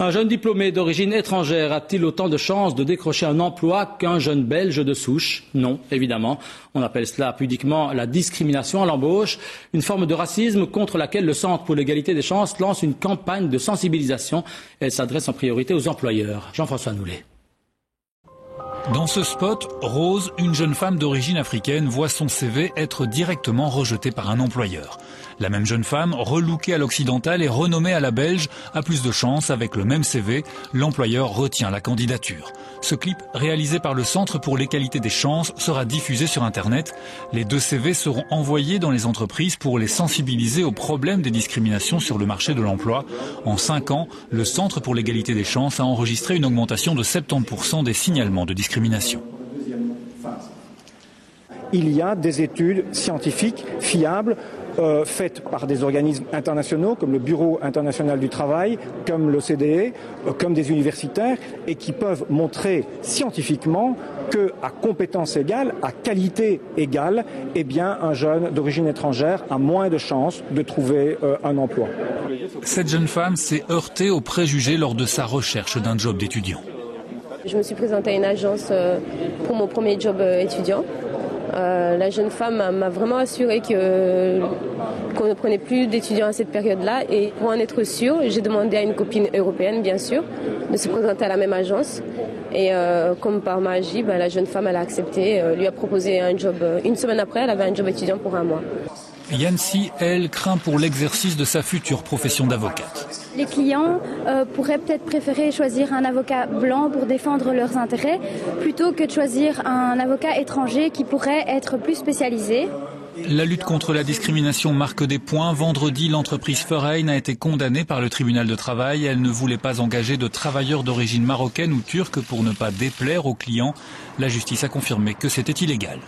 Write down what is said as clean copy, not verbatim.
Un jeune diplômé d'origine étrangère a-t-il autant de chances de décrocher un emploi qu'un jeune belge de souche? Non, évidemment. On appelle cela pudiquement la discrimination à l'embauche, une forme de racisme contre laquelle le Centre pour l'égalité des chances lance une campagne de sensibilisation. Elle s'adresse en priorité aux employeurs. Jean-François Noulet. Dans ce spot, Rose, une jeune femme d'origine africaine, voit son CV être directement rejeté par un employeur. La même jeune femme, relookée à l'occidental et renommée à la belge, a plus de chance avec le même CV. L'employeur retient la candidature. Ce clip, réalisé par le Centre pour l'égalité des chances, sera diffusé sur Internet. Les deux CV seront envoyés dans les entreprises pour les sensibiliser aux problèmes des discriminations sur le marché de l'emploi. En 5 ans, le Centre pour l'égalité des chances a enregistré une augmentation de 70% des signalements de discrimination. Il y a des études scientifiques fiables faites par des organismes internationaux comme le Bureau international du travail, comme l'OCDE, comme des universitaires, et qui peuvent montrer scientifiquement qu'à compétence égale, à qualité égale, eh bien, un jeune d'origine étrangère a moins de chances de trouver un emploi. Cette jeune femme s'est heurtée aux préjugés lors de sa recherche d'un job d'étudiant. Je me suis présentée à une agence pour mon premier job étudiant. La jeune femme m'a vraiment assuré qu'on ne prenait plus d'étudiants à cette période-là. Et pour en être sûre, j'ai demandé à une copine européenne, bien sûr, de se présenter à la même agence. Et comme par magie, la jeune femme elle a accepté, lui a proposé un job. Une semaine après, elle avait un job étudiant pour 1 mois. Yancy, elle, craint pour l'exercice de sa future profession d'avocate. Les clients pourraient peut-être préférer choisir un avocat blanc pour défendre leurs intérêts plutôt que de choisir un avocat étranger qui pourrait être plus spécialisé. La lutte contre la discrimination marque des points. Vendredi, l'entreprise Ferein a été condamnée par le tribunal de travail. Elle ne voulait pas engager de travailleurs d'origine marocaine ou turque pour ne pas déplaire aux clients. La justice a confirmé que c'était illégal.